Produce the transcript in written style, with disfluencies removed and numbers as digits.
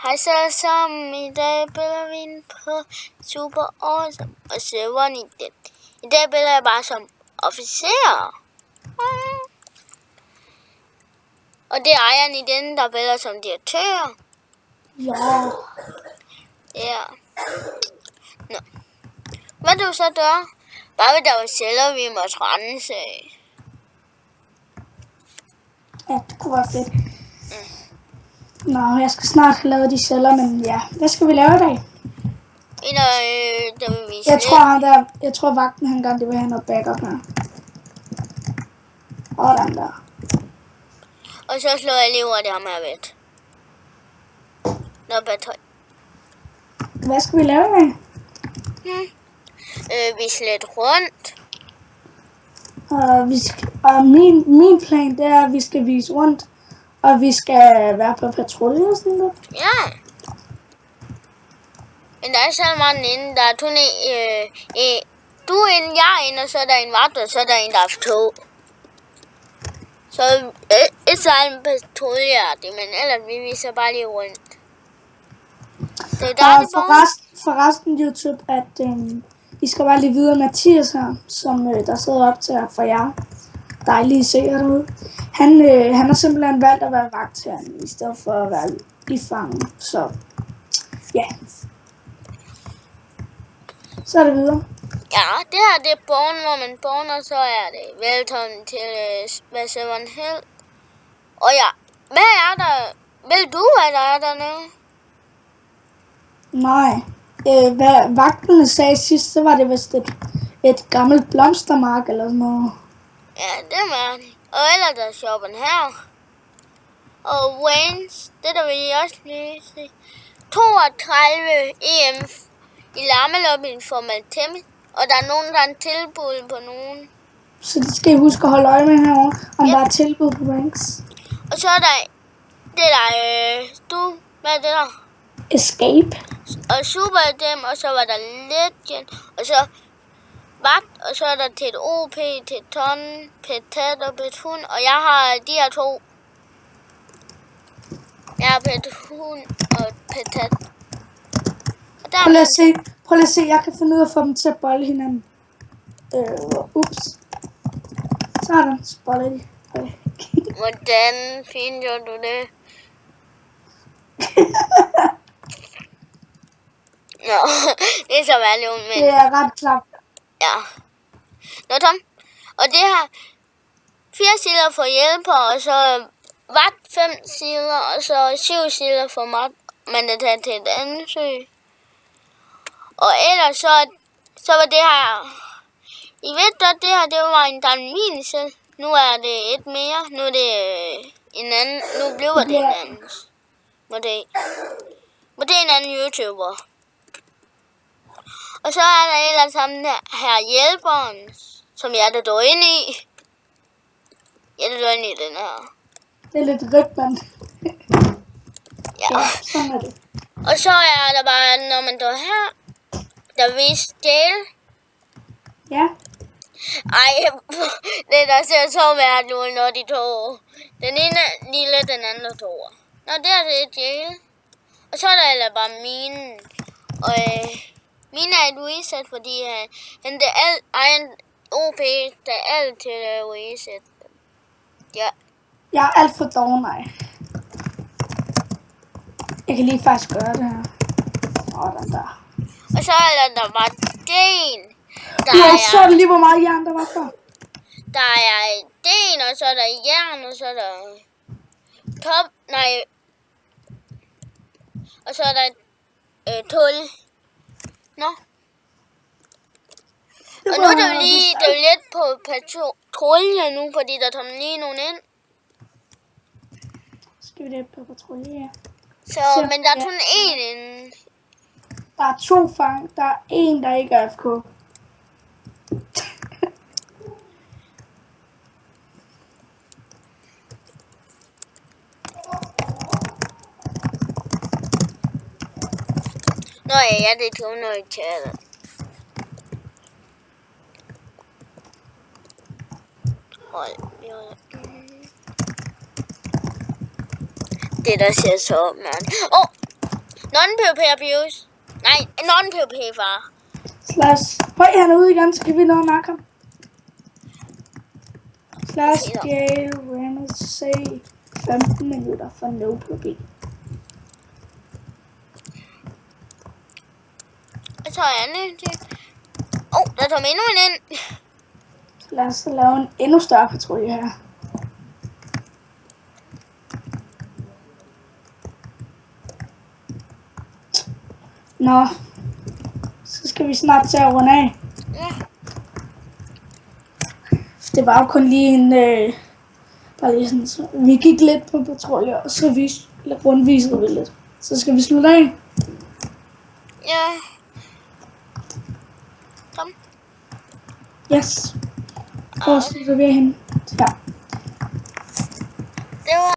Hej så alle sammen, i dag spiller vi ind på Super Awesome og serveren i den. I dag spiller jeg bare som officer. Og det er ejeren i den, der spiller som direktør. Ja. Ja. Nå. Hvad du så gør? Bare ved der var celler, vi måtte rense. Ja, det kunne være fedt. Nå, jeg skal snart have lavet de celler, men ja. Hvad skal vi lave i dag? Der vil vise Jeg tror vagten han gerne vil have noget backup her. Og den der. Og så slår jeg lige over det ham her ved. Noget batteri. Hvad skal vi lave i dag? Vise lidt rundt. Og min plan det er, at vi skal vise rundt. Og vi skal være på patrulje og sådan noget. Ja. Men der er så meget inde. Der er kun du er inde, jeg er inde, og så er der en vagt, og så er der en, der er to. Så så er en patrulje, men ellers vi viser bare lige rundt. Det er der, det forresten YouTube, at I skal bare lige videre Mathias her, som der sidder op til for jer. Dejlige seere derude. Han har simpelthen valgt at være vagt her, i stedet for at være i fangen. Så ja. Så er det videre. Ja, det her det er borgen, hvor man borgen, og så er det velkommen til hvad serveren hed. Og ja, hvad er der? Vil du, hvad der er dernede? Nej. Hvad vagterne sagde sidst, så var det vist et gammelt blomstermark eller sådan noget. Ja, det var det. Og ellers der er shoppen her. Og Waynes, det der vil jeg også lige se. 32 EM i lammelobbyen for Maltemi. Og der er nogen, der er en tilbud på nogen. Så det skal I huske at holde øje med herovre, om der er tilbud på ranks. Og så er der det der, hvad er det der? Escape. Og super dem, og så var der legend, og så vagt, og så er der til et OP, til et ton, petat og petun, og jeg har de her to. Jeg har petun og petat. Og der Prøv lige at se, jeg kan finde ud af at få dem til at bolle hinanden. Ups. Sådan, så boller de. Hvordan fint gjorde du det? Nå, det er så værligt, men... Det er ret klart. Ja. Nå, Tom. Og det her 4 sider for hjælper, og så vagt 5 sider, og så 7 sider for man er taget til et andet sø. Og ellers så var det her... I ved godt, det her, det var en min selv. Nu er det et mere. Nu er det en anden. Nu bliver det en anden. Må det er en anden YouTuber. Og så er der ellers sammen her hjælperen, som jeg er der inde i. Jeg er der inde i den her. Det er lidt rødt, mand. Ja. Sådan er det. Og så er der bare, når man går her, der vil stjæle. Ja. Ej, det der ser så værdigt, når de to. Den ene er lille, den anden to. Nå, det er det jail. Og så er der ellers bare mine. Og mine er et reset, fordi han det er egen OP, der er alt til reset. Ja. Jeg er alt for dårlig. Jeg kan lige faktisk gøre det her. Sådan der. Og så er der bare den. Jeg så lige, hvor meget jern der var før. Der er den, og så er der jern, og så er der og så er der tul. Nå. Og nu er der jo lidt på patrulje nu, fordi der kommer lige nogen ind. Skal vi lidt på patrulje, ja. Så, men der er kun én inde. Der er 2 fang. Der er en, der ikke er FK. Nå ja, det er kun noget tjæret. Hold. Det der ser så, mand. Non-PvP abuse. Nej, non-PvP, far. Slash. Høj, han er ude igen, så kan vi nå at nakke ham. Slash jail, Ramsey, 15 minutter for no PvP. Jeg tager anden til. Der tager endnu en ind. Lad os lave en endnu større patrulje her. Nå, så skal vi snart til at runde af. Ja. Det var jo kun lige en, bare lige sådan, så vi gik lidt på patrulje, og så rundvisede vi lidt. Så skal vi slutte af. Ja. Kom. Yes. Hvor slutter vi af henne? Ja. Det var